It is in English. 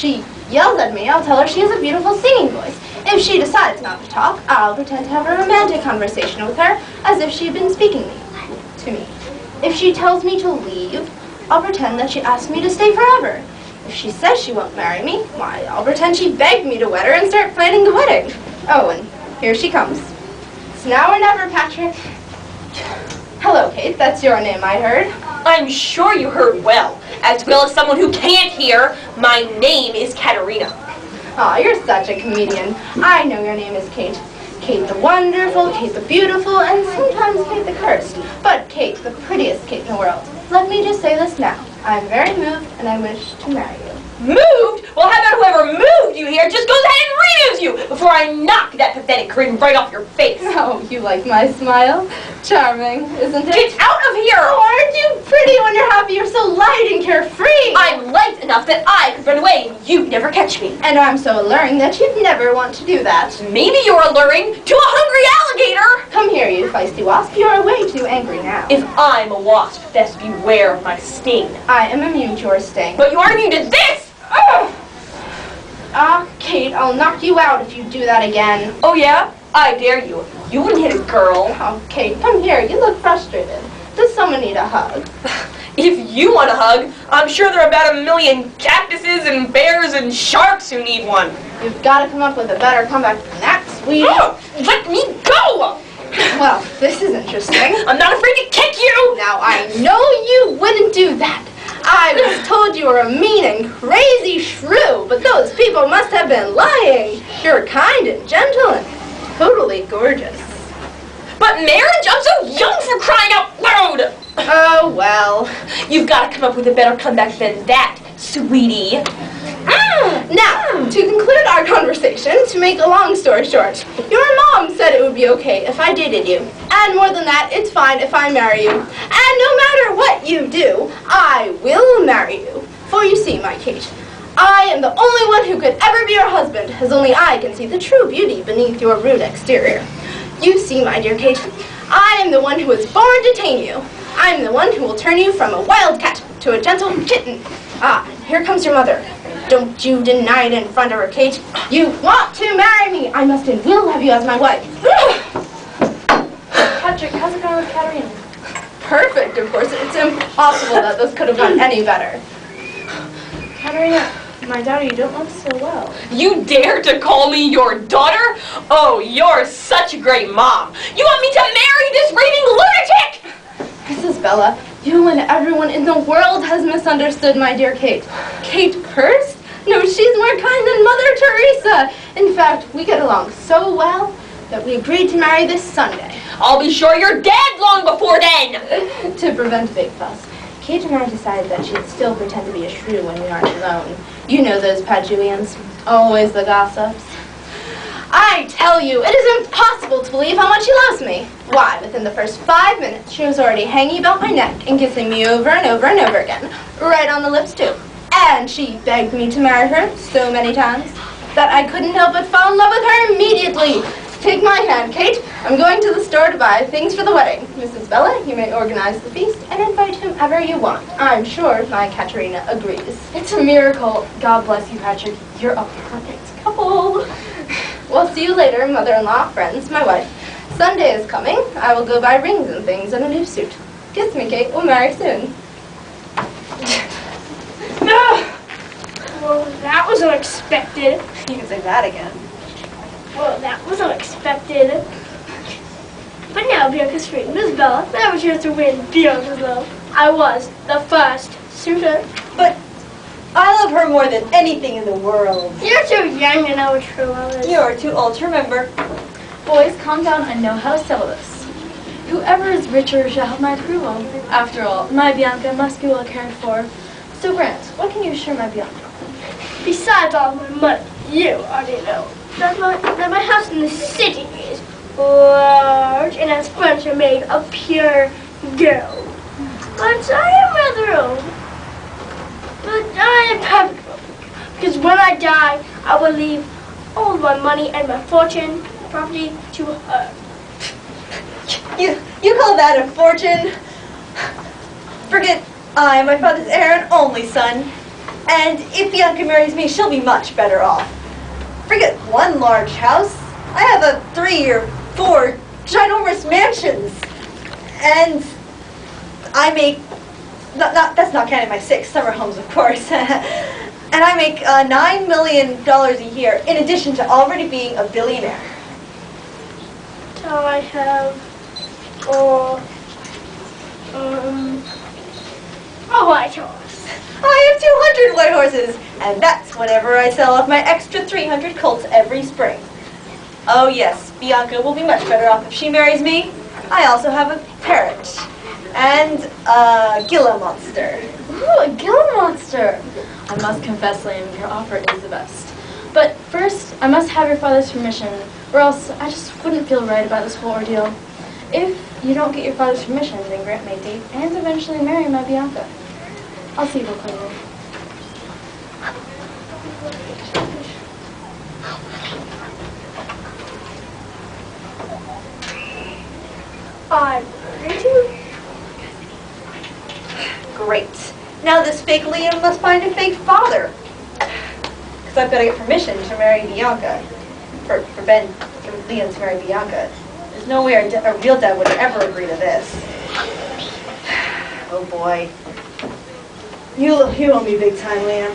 she yells at me, I'll tell her she has a beautiful singing voice. If she decides not to talk, I'll pretend to have a romantic conversation with her as if she'd been speaking to me. If she tells me to leave, I'll pretend that she asked me to stay forever. If she says she won't marry me, why, I'll pretend she begged me to wed her and start planning the wedding. Oh, and here she comes. It's now or never, Patrick. Hello, Kate. That's your name, I heard. I'm sure you heard well as someone who can't hear. My name is Katerina. Aw, you're such a comedian. I know your name is Kate. Kate the Wonderful, Kate the Beautiful, and sometimes Kate the Cursed. But Kate, the prettiest Kate in the world. Let me just say this now. I'm very moved, and I wish to marry you. Moved? Well, how about whoever moved you here just goes ahead and removes you before I knock that pathetic grin right off your face. Oh, you like my smile? Charming, isn't it? Get out of here! Oh, aren't you pretty when you're happy? You're so light and carefree. I'm light enough that I could run away and you'd never catch me. And I'm so alluring that you'd never want to do that. Maybe you're alluring to a hungry alligator. Come here, you feisty wasp. You're way too angry now. If I'm a wasp, best beware of my sting. I am immune to your sting. But you aren't immune to this! Kate, I'll knock you out if you do that again. Oh, yeah? I dare you. You wouldn't hit a girl. Oh, Kate, come here. You look frustrated. Does someone need a hug? If you want a hug, I'm sure there are about 1 million cactuses and bears and sharks who need one. You've got to come up with a better comeback than that, sweetie. Let me go! Well, this is interesting. I'm not afraid to kick you! Now, I know you wouldn't do that. I was told you were a mean and crazy shrew, but those people must have been lying. You're kind and gentle and totally gorgeous. But marriage? I'm so young for crying out loud! Oh, well. You've got to come up with a better comeback than that, sweetie. Now, to conclude our conversation, to make a long story short, your mom said it would be okay if I dated you. And more than that, it's fine if I marry you. And no matter what you do, I will marry you. For you see, my Kate, I am the only one who could ever be your husband, as only I can see the true beauty beneath your rude exterior. You see, my dear Kate, I am the one who was born to tame you. I am the one who will turn you from a wild cat to a gentle kitten. Here comes your mother. Don't you deny it in front of her, Kate. You want to marry me. I must and will have you as my wife. Patrick, how's it going with Katerina? Perfect, of course. It's impossible that this could have gone any better. Katerina, my daughter, you don't look so well. You dare to call me your daughter? Oh, you're such a great mom. You want me to marry this raving lunatic? Mrs. Bella, you and everyone in the world has misunderstood my dear Kate. Kate cursed? No, she's more kind than Mother Teresa. In fact, we get along so well that we agreed to marry this Sunday. I'll be sure you're dead long before then. To prevent a big fuss, Kate and I decided that she'd still pretend to be a shrew when we aren't alone. You know those Paduians, always the gossips. I tell you, it is impossible to believe how much she loves me. Why, within the first 5 minutes, she was already hanging about my neck and kissing me over and over and over again, right on the lips too. And she begged me to marry her so many times that I couldn't help but fall in love with her immediately. Take my hand, Kate. I'm going to the store to buy things for the wedding. Mrs. Bella, you may organize the feast and invite whomever you want. I'm sure my Katerina agrees. It's a miracle. God bless you, Patrick. You're a perfect couple. We'll see you later, mother-in-law, friends, my wife. Sunday is coming. I will go buy rings and things and a new suit. Kiss me, Kate. We'll marry soon. Well, that was unexpected. You can say that again. Well, that was unexpected. But now Bianca's free. Miss Bella, I have a chance to win Bianca's love. I was the first suitor. But I love her more than anything in the world. You're too young to know what true love is. You're too old to remember. Boys, calm down and know how to settle this. Whoever is richer shall have my approval. After all, my Bianca must be well cared for. So, Grant, what can you assure my Bianca? Besides all my money, you already know that my house in the city is large and has furniture made of pure gold. But I am rather old. But I am comfortable, because when I die, I will leave all my money and my fortune, property, to her. You call that a fortune? Forget I am my father's heir and only son. And if Bianca marries me, she'll be much better off. Forget one large house. I have a 3 or 4 ginormous mansions. And I make, that's not counting my 6 summer homes, of course. And I make $9 million a year, in addition to already being a billionaire. I have, a white horse. I have 200 white horses, and that's whenever I sell off my extra 300 colts every spring. Oh yes, Bianca will be much better off if she marries me. I also have a parrot and a Gila monster. Ooh, a Gila monster! I must confess, Liam, your offer is the best. But first, I must have your father's permission, or else I just wouldn't feel right about this whole ordeal. If you don't get your father's permission, then Grant may date and eventually marry my Bianca. I'll see you both later. I'm ready to. Great. Now this fake Liam must find a fake father. Because I've got to get permission to marry Bianca. For Liam to marry Bianca. There's no way a real dad would ever agree to this. Oh boy. You owe me big time, Liam.